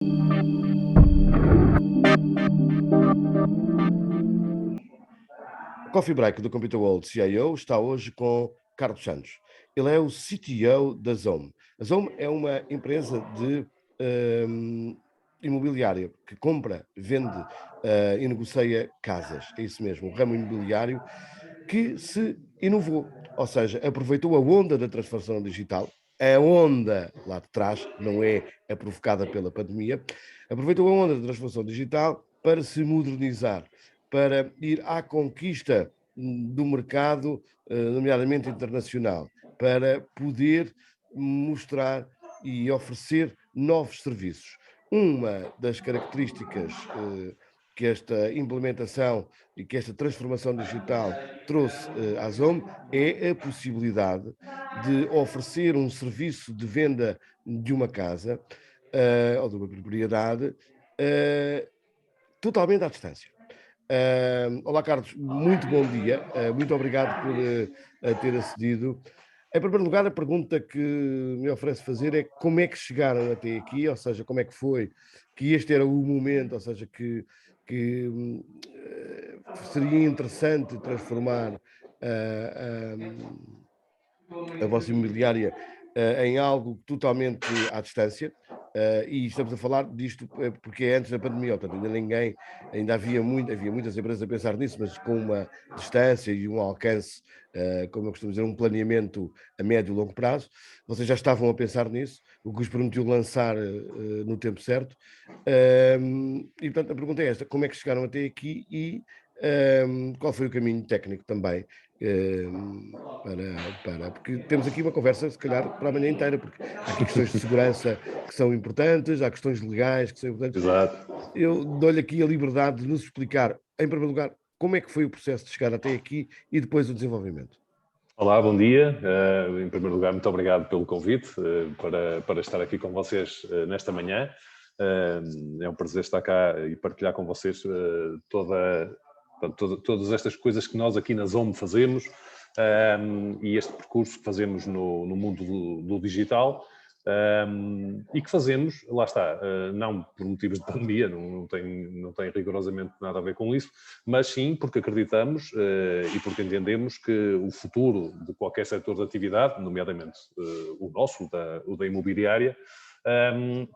O Coffee Break do Computer World CIO está hoje com Carlos Santos. Ele é o CTO da Zoom. A Zoom é uma empresa de imobiliária que compra, vende e negocia casas. É isso mesmo, o ramo imobiliário que se inovou, ou seja, aproveitou a onda da transformação digital, a onda lá de trás, não é a provocada pela pandemia, aproveitou a onda da transformação digital para se modernizar, para ir à conquista do mercado, nomeadamente internacional, para poder mostrar e oferecer novos serviços. Uma das características que esta implementação e que esta transformação digital trouxe à Zoom é a possibilidade de oferecer um serviço de venda de uma casa ou de uma propriedade totalmente à distância. Olá, Carlos, muito bom dia, muito obrigado por ter acedido. Em primeiro lugar, a pergunta que me oferece fazer é como é que chegaram até aqui, ou seja, como é que foi que este era o momento, ou seja, que seria interessante transformar ah, a vossa imobiliária em algo totalmente à distância. E estamos a falar disto porque é antes da pandemia, portanto, havia muitas empresas a pensar nisso, mas com uma distância e um alcance, como eu costumo dizer, um planeamento a médio e longo prazo. Vocês já estavam a pensar nisso, o que vos permitiu lançar no tempo certo. E portanto a pergunta é esta: como é que chegaram até aqui e qual foi o caminho técnico também porque temos aqui uma conversa, se calhar, para a manhã inteira, porque há aqui questões de segurança que são importantes, há questões legais que são importantes. Exato. Eu dou-lhe aqui a liberdade de nos explicar, em primeiro lugar, como é que foi o processo de chegar até aqui e depois o desenvolvimento. Olá, bom dia. Em primeiro lugar, muito obrigado pelo convite para estar aqui com vocês nesta manhã. É um prazer estar cá e partilhar com vocês todas estas coisas que nós aqui na Zoom fazemos e este percurso que fazemos no mundo do digital. E que fazemos, lá está, não por motivos de pandemia, não tem rigorosamente nada a ver com isso, mas sim porque acreditamos e porque entendemos que o futuro de qualquer setor de atividade, nomeadamente o nosso, o da imobiliária,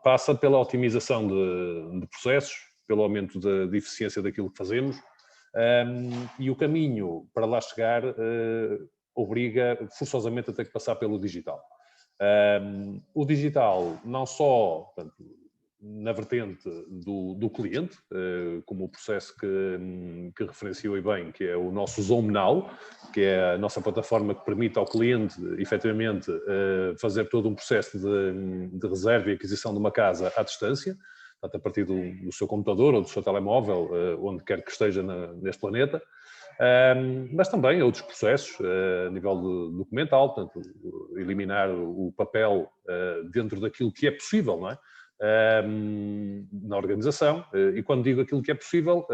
passa pela otimização de processos, pelo aumento de eficiência daquilo que fazemos, e o caminho para lá chegar obriga forçosamente a ter que passar pelo digital. O digital, não só, portanto, na vertente do cliente, como o processo que referenciou bem, que é o nosso Zoom Now, que é a nossa plataforma que permite ao cliente, efetivamente, fazer todo um processo de reserva e aquisição de uma casa à distância, portanto, a partir do seu computador ou do seu telemóvel, onde quer que esteja neste planeta. Mas também outros processos a nível documental, portanto, eliminar o papel dentro daquilo que é possível, não é? Na organização, e quando digo aquilo que é possível,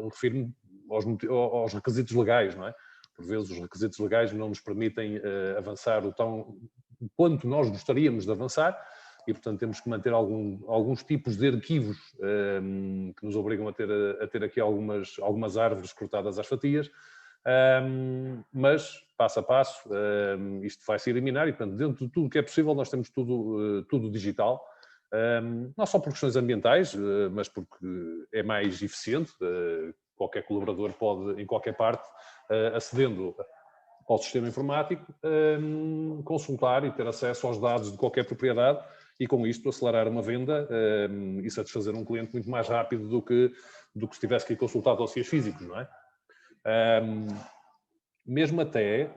refiro-me aos requisitos legais, não é? Por vezes os requisitos legais não nos permitem avançar o quanto nós gostaríamos de avançar, e portanto temos que manter alguns tipos de arquivos que nos obrigam a ter aqui algumas árvores cortadas às fatias, mas passo a passo isto vai se eliminar e portanto dentro de tudo que é possível nós temos tudo digital, não só por questões ambientais, mas porque é mais eficiente, qualquer colaborador pode em qualquer parte, acedendo ao sistema informático, consultar e ter acesso aos dados de qualquer propriedade e com isto acelerar uma venda e satisfazer um cliente muito mais rápido do que se tivesse que ir consultar dossiês físicos, não é? Mesmo até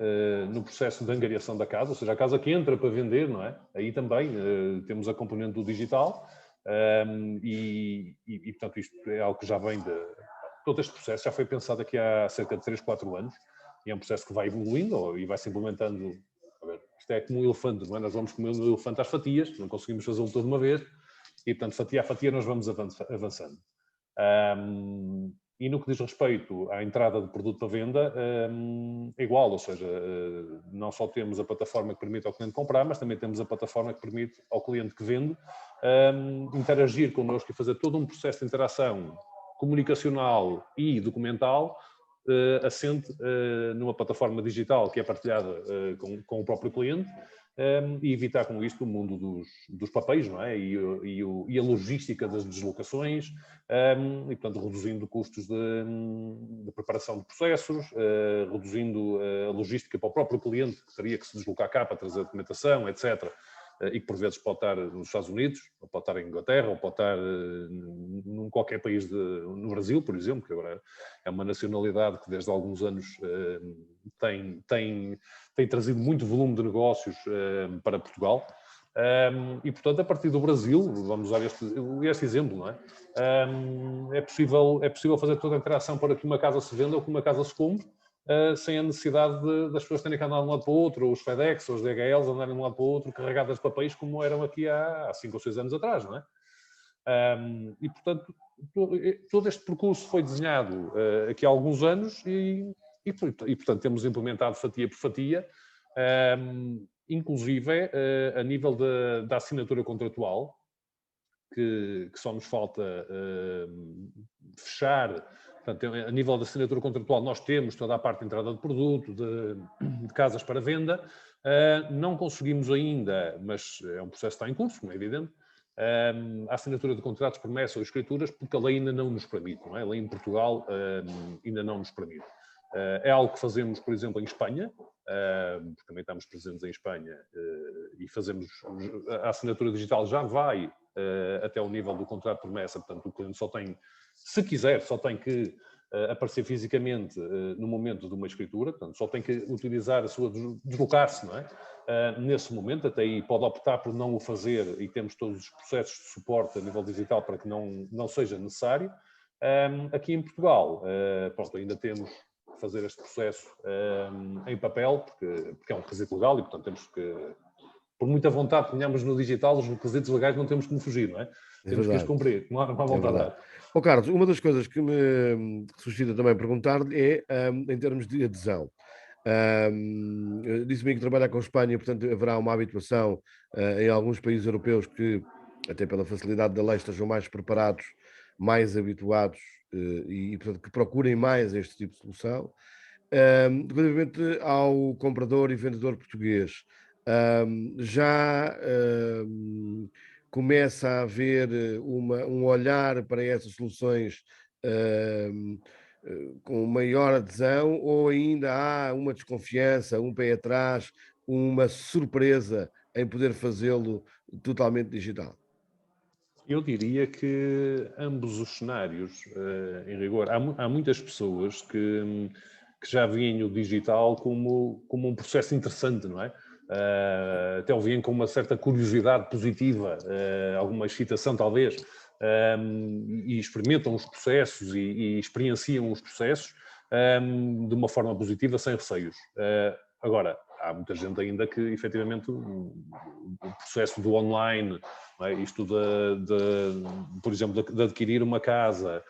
no processo de angariação da casa, ou seja, a casa que entra para vender, não é? Aí também temos a componente do digital e, portanto, isto é algo que já vem de... Todo este processo já foi pensado aqui há cerca de 3, 4 anos e é um processo que vai evoluindo e vai se implementando. Isto é como um elefante, não é? Nós vamos comer um elefante às fatias, não conseguimos fazê-lo toda uma vez e, portanto, fatia a fatia nós vamos avançando. E no que diz respeito à entrada de produto para venda, é igual, ou seja, não só temos a plataforma que permite ao cliente comprar, mas também temos a plataforma que permite ao cliente que vende interagir connosco e fazer todo um processo de interação comunicacional e documental assente numa plataforma digital que é partilhada com o próprio cliente, e evitar com isto o mundo dos papéis, não é? E a logística das deslocações, e portanto reduzindo custos de preparação de processos, reduzindo a logística para o próprio cliente, que teria que se deslocar cá para trazer a documentação, etc. E que por vezes pode estar nos Estados Unidos, ou pode estar em Inglaterra, ou pode estar num qualquer país no Brasil, por exemplo, que agora é uma nacionalidade que desde há alguns anos tem trazido muito volume de negócios para Portugal. E, portanto, a partir do Brasil, vamos usar este exemplo, não é? É possível fazer toda a interação para que uma casa se venda ou que uma casa se compre, sem a necessidade das pessoas terem que andar de um lado para o outro, ou os FedEx, ou os DHLs andarem de um lado para o outro, carregadas de papéis, como eram aqui há 5 ou 6 anos atrás, não é? E, portanto, todo este percurso foi desenhado aqui há alguns anos e, portanto, temos implementado fatia por fatia, inclusive a nível da assinatura contratual, que só nos falta fechar. Portanto, a nível da assinatura contratual, nós temos toda a parte de entrada de produto, de casas para venda. Não conseguimos ainda, mas é um processo que está em curso, como é evidente, a assinatura de contratos, promessas ou escrituras, porque a lei ainda não nos permite, não é? A lei em Portugal ainda não nos permite. É algo que fazemos, por exemplo, em Espanha, porque também estamos presentes em Espanha, e fazemos a assinatura digital já vai até o nível do contrato de promessa, portanto o cliente só tem, se quiser, só tem que aparecer fisicamente no momento de uma escritura, portanto só tem que utilizar a sua deslocar-se, não é? Nesse momento, até aí pode optar por não o fazer e temos todos os processos de suporte a nível digital para que não seja necessário. Aqui em Portugal, pronto, ainda temos que fazer este processo em papel, porque é um requisito legal e, portanto, temos que, por muita vontade que tenhamos no digital, os requisitos legais não temos como fugir, não é? É Temos que os verdade, cumprir, não há é volta a verdade. dar. Ó Carlos, uma das coisas que me suscita também perguntar-lhe é, em termos de adesão. Disse-me que trabalha com Espanha, portanto haverá uma habituação em alguns países europeus que, até pela facilidade da lei, estejam mais preparados, mais habituados portanto, que procurem mais este tipo de solução. Relativamente ao comprador e vendedor português, já começa a haver um olhar para essas soluções hum, com maior adesão ou ainda há uma desconfiança, um pé atrás, uma surpresa em poder fazê-lo totalmente digital? Eu diria que ambos os cenários, em rigor, há muitas pessoas que já veem o digital como um processo interessante, não é? Até o veem com uma certa curiosidade positiva, alguma excitação talvez, e experimentam os processos e experienciam os processos de uma forma positiva, sem receios. Agora, há muita gente ainda que, efetivamente, o processo do online, não é? Isto por exemplo, de adquirir uma casa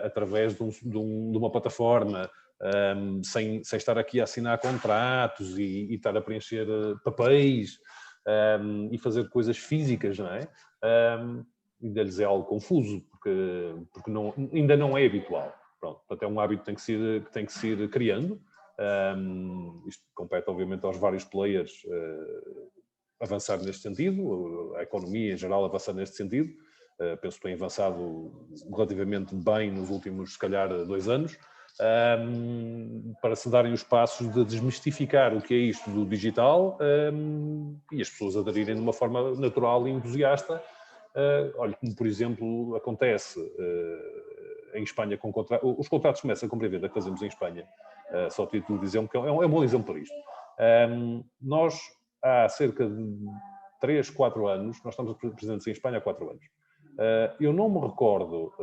através de uma plataforma, sem estar aqui a assinar contratos e estar a preencher papéis e fazer coisas físicas, não é? Ainda lhes é algo confuso, porque ainda não é habitual. Pronto, portanto, é um hábito que tem que se ir criando. Isto compete, obviamente, aos vários players avançar neste sentido, a economia em geral avançar neste sentido. Penso que tem avançado relativamente bem nos últimos, se calhar, 2 anos, para se darem os passos de desmistificar o que é isto do digital e as pessoas aderirem de uma forma natural e entusiasta. Olha, como por exemplo acontece em Espanha com os contratos de promessa, compra e venda que fazemos em Espanha, só título de exemplo, que é um bom exemplo para isto. Nós, há cerca de 3, 4 anos, nós estamos presentes em Espanha há 4 anos. Eu não me recordo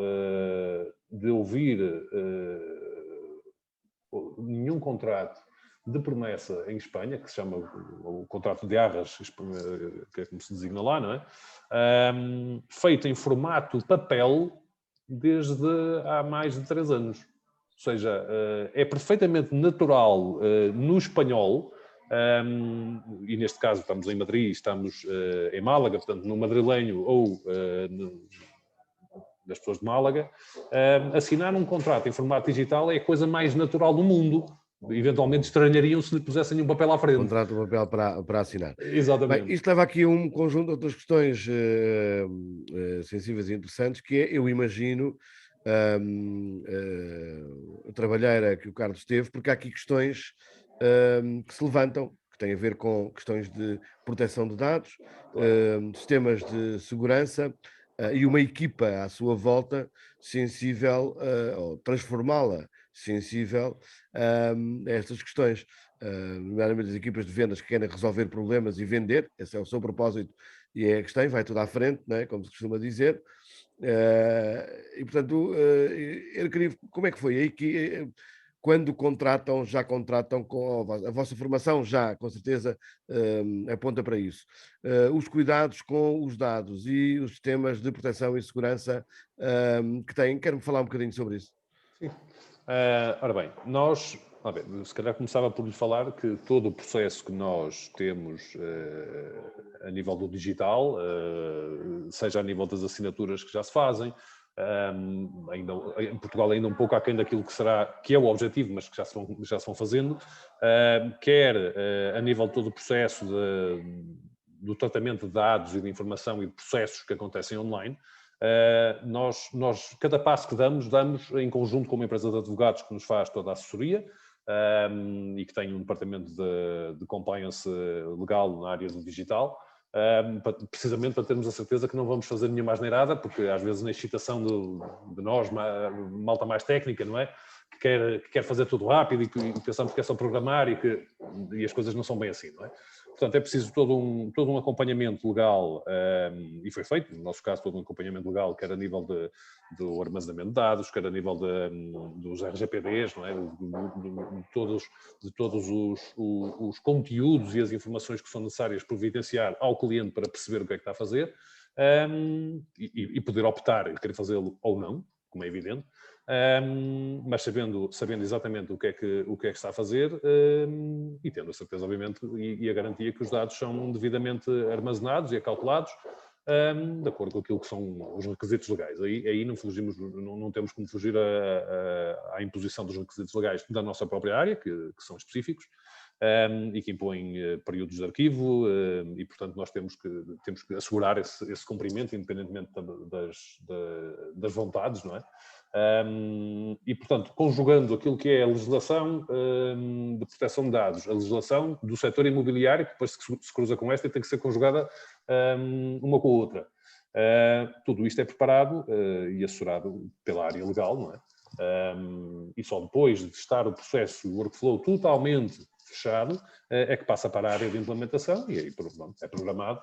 de ouvir nenhum contrato de promessa em Espanha, que se chama o contrato de arras, que é como se designa lá, não é? Feito em formato papel, desde há mais de 3 anos. Ou seja, é perfeitamente natural no espanhol, e neste caso estamos em Madrid, estamos em Málaga, portanto no madrilenho ou das pessoas de Málaga, assinar um contrato em formato digital é a coisa mais natural do mundo. Eventualmente estranhariam se lhe pusessem um papel à frente. Contrato, um papel para assinar. Exatamente. Bem, isto leva aqui a um conjunto de outras questões sensíveis e interessantes, que é, eu imagino, a trabalheira que o Carlos teve, porque há aqui questões que se levantam, que têm a ver com questões de proteção de dados, sistemas de segurança, e uma equipa à sua volta sensível, ou transformá-la sensível a estas questões, nomeadamente as equipas de vendas que querem resolver problemas e vender, esse é o seu propósito e é a que tem, vai tudo à frente, não é? Como se costuma dizer. E portanto, eu queria, como é que foi aí que quando contratam, já contratam com a vossa formação, já com certeza aponta para isso. Os cuidados com os dados e os sistemas de proteção e segurança que têm. Quero-me falar um bocadinho sobre isso. Sim. Ora bem, nós, se calhar começava por lhe falar que todo o processo que nós temos a nível do digital, seja a nível das assinaturas que já se fazem, ainda, em Portugal ainda um pouco aquém daquilo que é o objetivo, mas que já se vão fazendo, quer a nível de todo o processo do tratamento de dados e de informação e de processos que acontecem online. Nós, cada passo que damos em conjunto com uma empresa de advogados que nos faz toda a assessoria e que tem um departamento de compliance legal na área do digital, precisamente para termos a certeza que não vamos fazer nenhuma asneirada, porque às vezes na excitação de nós, malta mais técnica, não é? Que quer fazer tudo rápido e pensamos que é só programar e as coisas não são bem assim, não é? Portanto, é preciso todo um acompanhamento legal, e foi feito, no nosso caso, todo um acompanhamento legal, quer a nível do armazenamento de dados, quer a nível dos RGPDs, não é? de todos os conteúdos e as informações que são necessárias providenciar ao cliente para perceber o que é que está a fazer, e poder optar em querer fazê-lo ou não, como é evidente. Mas sabendo exatamente o que é que está a fazer e tendo a certeza, obviamente, e a garantia que os dados são devidamente armazenados e acautelados de acordo com aquilo que são os requisitos legais. Aí não temos como fugir à imposição dos requisitos legais da nossa própria área, que são específicos, e que impõem períodos de arquivo, e portanto nós temos que assegurar esse cumprimento, independentemente das vontades, não é? E, portanto, conjugando aquilo que é a legislação de proteção de dados, a legislação do setor imobiliário, que depois se cruza com esta e tem que ser conjugada uma com a outra. Tudo isto é preparado e assessorado pela área legal, não é? E só depois de estar o processo, o workflow totalmente fechado, é que passa para a área de implementação e aí é programado.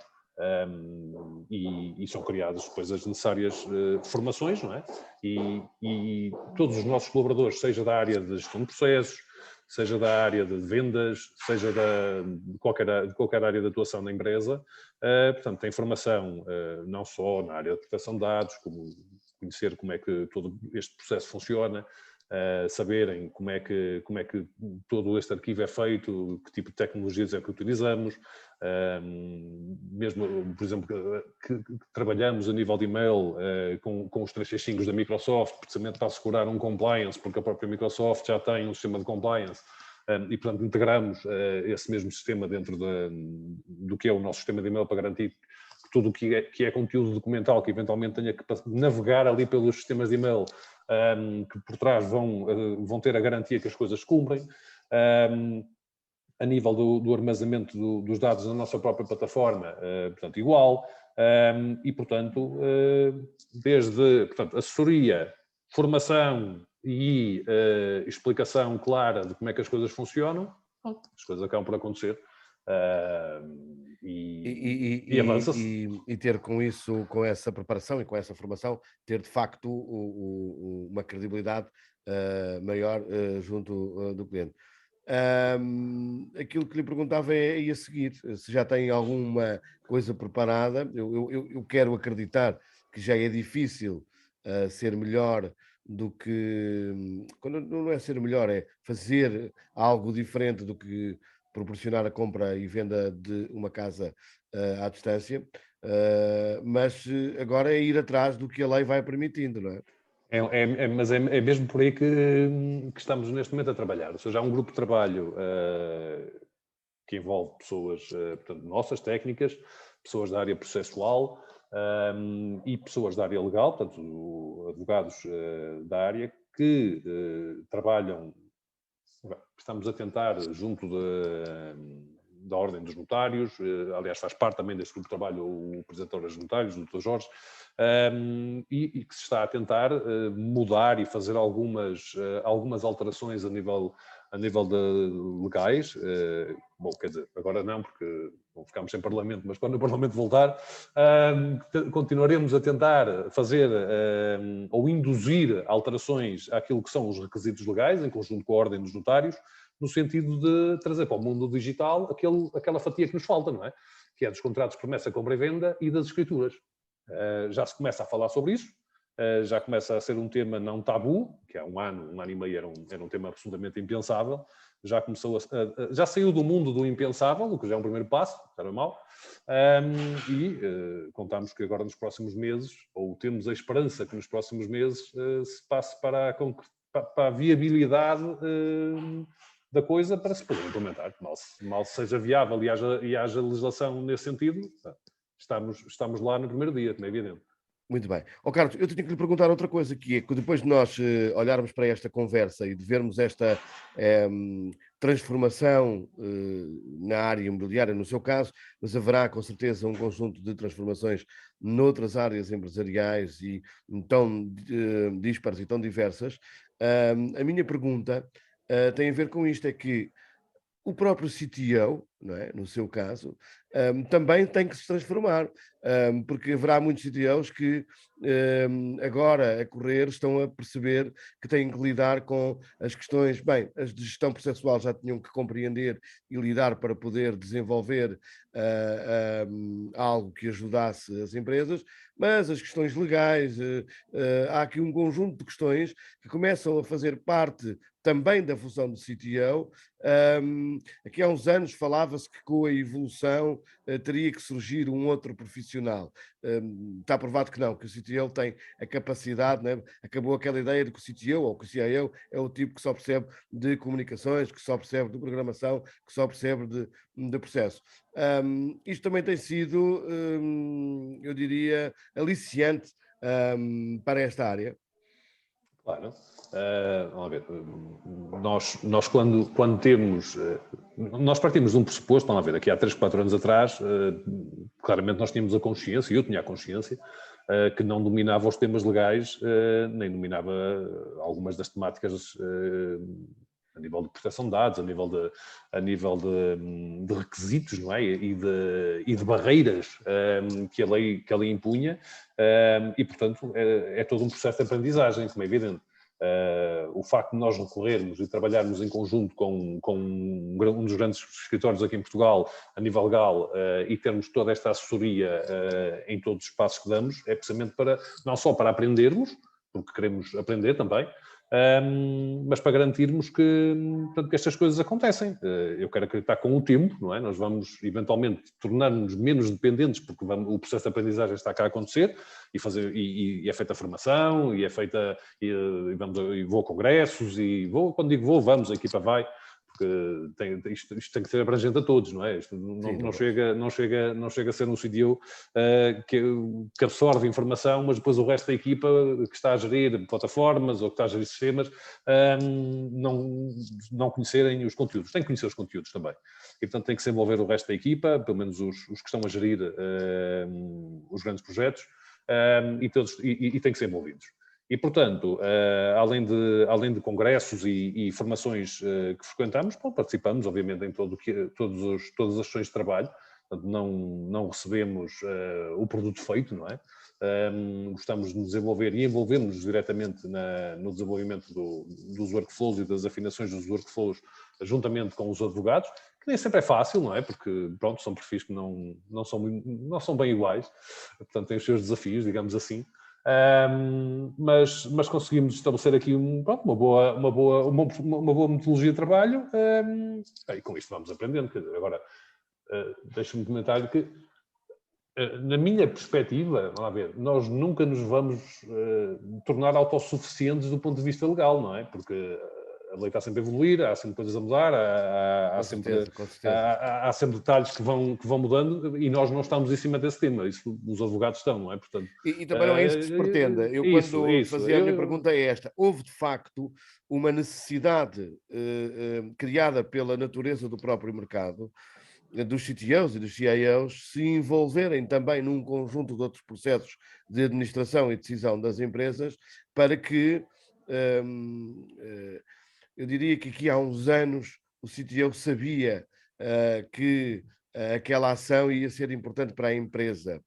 E são criadas depois as necessárias formações, não é? E todos os nossos colaboradores, seja da área de gestão de processos, seja da área de vendas, seja de qualquer área de atuação da empresa, portanto, têm formação não só na área de proteção de dados, como conhecer como é que todo este processo funciona, saberem como é que todo este arquivo é feito, que tipo de tecnologias é que utilizamos, mesmo, por exemplo, que trabalhamos a nível de e-mail com os 365 da Microsoft, precisamente para assegurar um compliance, porque a própria Microsoft já tem um sistema de compliance, e portanto integramos esse mesmo sistema dentro do que é o nosso sistema de e-mail para garantir que tudo o que é conteúdo documental que eventualmente tenha que navegar ali pelos sistemas de e-mail, que por trás vão ter a garantia que as coisas cumprem. A nível do armazenamento dos dados na nossa própria plataforma, portanto, igual. E, portanto, assessoria, formação e explicação clara de como é que as coisas funcionam, as coisas acabam por acontecer. E avança-se. E ter com isso, com essa preparação e com essa formação, ter de facto uma credibilidade maior junto do cliente. Aquilo que lhe perguntava é a seguir, se já tem alguma coisa preparada. Eu quero acreditar que já é difícil ser melhor do que... Quando não é ser melhor, é fazer algo diferente do que proporcionar a compra e venda de uma casa à distância, mas agora é ir atrás do que a lei vai permitindo, não é? Mas é mesmo por aí que estamos neste momento a trabalhar. Ou seja, há um grupo de trabalho que envolve pessoas, portanto, nossas, técnicas, pessoas da área processual e pessoas da área legal, portanto, advogados da área, que trabalham, estamos a tentar, junto da Ordem dos Notários, aliás, faz parte também deste grupo de trabalho o Presidente da Ordem dos Notários, o Dr. Jorge, e que se está a tentar mudar e fazer algumas alterações a nível de legais. Bom, quer dizer, agora não, porque não ficamos sem Parlamento, mas quando o Parlamento voltar, continuaremos a tentar fazer ou induzir alterações àquilo que são os requisitos legais, em conjunto com a Ordem dos Notários, no sentido de trazer para o mundo digital aquela fatia que nos falta, não é? Que é dos contratos de promessa, compra e venda e das escrituras. Já se começa a falar sobre isso, já começa a ser um tema não tabu, que há um ano e meio era um tema absolutamente impensável, já saiu do mundo do impensável, o que já é um primeiro passo, era mau, e contamos que agora nos próximos meses, ou temos a esperança que nos próximos meses se passe para a viabilidade da coisa para se poder implementar. Mal seja viável e haja legislação nesse sentido, estamos lá no primeiro dia, como é evidente. Muito bem. Carlos, eu tenho que lhe perguntar outra coisa, que é que depois de nós olharmos para esta conversa e de vermos esta transformação na área imobiliária, no seu caso, mas haverá com certeza um conjunto de transformações noutras áreas empresariais e tão dispares e tão diversas. A minha pergunta tem a ver com isto, é que o próprio CTO, não é? No seu caso, também tem que se transformar, porque haverá muitos CTOs que agora a correr estão a perceber que têm que lidar com as questões, bem, as de gestão processual já tinham que compreender e lidar para poder desenvolver algo que ajudasse as empresas, mas as questões legais, há aqui um conjunto de questões que começam a fazer parte também da função do CTO. Aqui há uns anos falava-se que com a evolução teria que surgir um outro profissional. Está provado que não, que o CTO tem a capacidade, né? Acabou aquela ideia de que o CTO ou que o CIO é o tipo que só percebe de comunicações, que só percebe de programação, que só percebe de processo. Isto também tem sido, eu diria, aliciante para esta área. Claro. Vamos ver. Nós quando temos... nós partimos de um pressuposto, vamos ver, aqui há 3, 4 anos atrás, claramente nós tínhamos a consciência, eu tinha a consciência, que não dominava os temas legais, nem dominava algumas das temáticas a nível de proteção de dados, a nível de requisitos, não é? E de barreiras que a lei impunha, e, portanto, é todo um processo de aprendizagem, como é evidente. O facto de nós recorrermos e trabalharmos em conjunto com um dos grandes escritórios aqui em Portugal, a nível legal, e termos toda esta assessoria em todos os passos que damos, é precisamente não só para aprendermos, porque queremos aprender também, mas para garantirmos portanto, que estas coisas acontecem. Eu quero acreditar com o tempo, não é? Nós vamos eventualmente tornar-nos menos dependentes, porque o processo de aprendizagem está cá a acontecer, e é feita a formação, e é feita, e vou a congressos, quando digo vou, vamos, a equipa vai, porque isto tem que ser abrangente a todos, não é? Isto não chega a ser um CDO que absorve informação, mas depois o resto da equipa que está a gerir plataformas ou que está a gerir sistemas não conhecerem os conteúdos. Tem que conhecer os conteúdos também. E, portanto, tem que se envolver o resto da equipa, pelo menos os que estão a gerir os grandes projetos, e têm que ser envolvidos. E, portanto, além de congressos e formações que frequentamos, participamos, obviamente, em todas as sessões de trabalho. Portanto, não recebemos o produto feito, não é? Gostamos de desenvolver e envolvermos diretamente no desenvolvimento dos workflows e das afinações dos workflows, juntamente com os advogados, que nem sempre é fácil, não é? Porque, pronto, são perfis que não são bem iguais, portanto, têm os seus desafios, digamos assim. Mas conseguimos estabelecer aqui uma boa metodologia de trabalho, e com isto vamos aprendendo. Agora, deixa-me comentar que, na minha perspectiva, vamos lá ver, nós nunca nos vamos tornar autossuficientes do ponto de vista legal, não é? Porque a lei está sempre a evoluir, há sempre coisas a mudar, há sempre detalhes que vão mudando, e nós não estamos em cima desse tema, isso os advogados estão, não é? Portanto, e também não é isso que se pretende. Quando fazia a minha pergunta é esta: houve de facto uma necessidade criada pela natureza do próprio mercado, dos CTOs e dos CIOs se envolverem também num conjunto de outros processos de administração e decisão das empresas, para que eu diria que aqui há uns anos o CTO sabia que aquela ação ia ser importante para a empresa.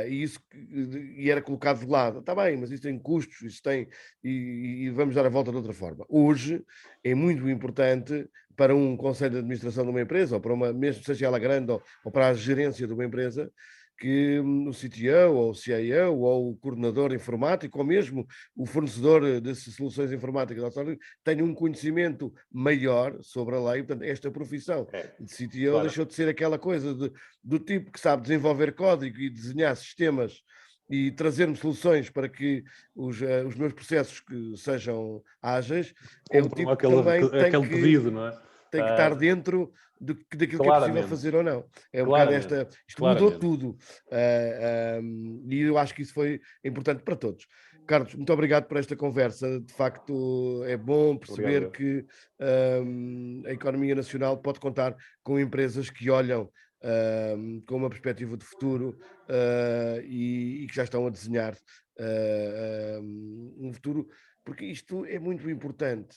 E era colocado de lado. Está bem, mas isso tem custos, isso tem, e vamos dar a volta de outra forma. Hoje é muito importante para um conselho de administração de uma empresa, ou para mesmo seja ela grande, ou para a gerência de uma empresa, que o CTO, ou o CIO, ou o coordenador informático, ou mesmo o fornecedor de soluções informáticas, tenha um conhecimento maior sobre a lei. Portanto, esta profissão de CTO deixou de ser aquela coisa do tipo que sabe desenvolver código e desenhar sistemas e trazer-me soluções para que os meus processos que sejam ágeis. É o tipo que também pedido, não é? Tem que estar dentro daquilo que é possível fazer ou não. É um bocado isto mudou tudo. E eu acho que isso foi importante para todos. Carlos, muito obrigado por esta conversa. De facto, é bom perceber que a economia nacional pode contar com empresas que olham com uma perspectiva de futuro e que já estão a desenhar um futuro, porque isto é muito importante.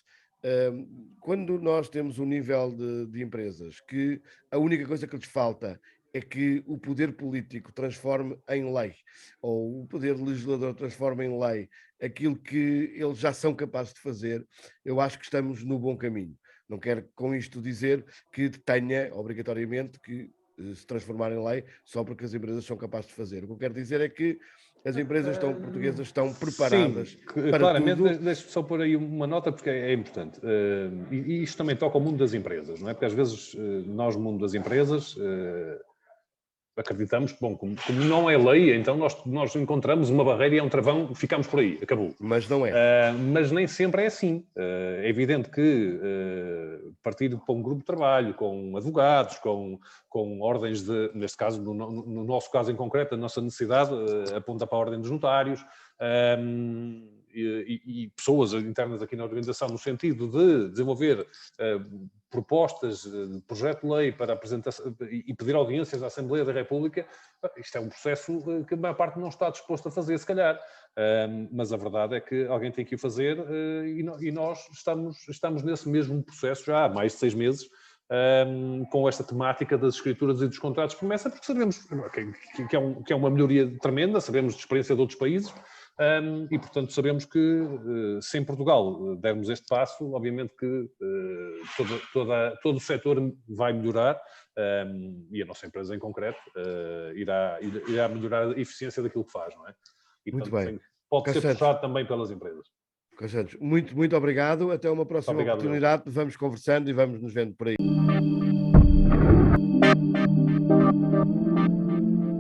Quando nós temos um nível de empresas que a única coisa que lhes falta é que o poder político transforme em lei, ou o poder legislador transforme em lei aquilo que eles já são capazes de fazer, eu acho que estamos no bom caminho. Não quero com isto dizer que tenha obrigatoriamente que se transformar em lei só porque as empresas são capazes de fazer. O que eu quero dizer é que as empresas portuguesas estão preparadas para claramente, tudo. Deixe-me só pôr aí uma nota, porque é importante. E isto também toca ao mundo das empresas, não é? Porque às vezes nós, no mundo das empresas, acreditamos que, bom, como não é lei, então nós encontramos uma barreira e é um travão, ficamos por aí, acabou. Mas não é. Mas nem sempre é assim. É evidente que partir para um grupo de trabalho, com advogados, com ordens neste caso, no nosso caso em concreto, a nossa necessidade aponta para a ordem dos notários, e pessoas internas aqui na organização, no sentido de desenvolver propostas de projeto de lei para apresentação e pedir audiências à Assembleia da República. Isto é um processo que a maior parte não está disposto a fazer, se calhar. Mas a verdade é que alguém tem que o fazer e nós estamos nesse mesmo processo já há mais de 6 meses, com esta temática das escrituras e dos contratos de promessa, porque sabemos que é uma melhoria tremenda, sabemos de experiência de outros países. E, portanto, sabemos que se em Portugal dermos este passo, obviamente que todo o setor vai melhorar, e a nossa empresa em concreto irá melhorar a eficiência daquilo que faz, não é? E, muito portanto, bem. Pode ser puxado também pelas empresas. Santos, muito obrigado. Até uma próxima oportunidade. Vamos conversando e vamos nos vendo por aí.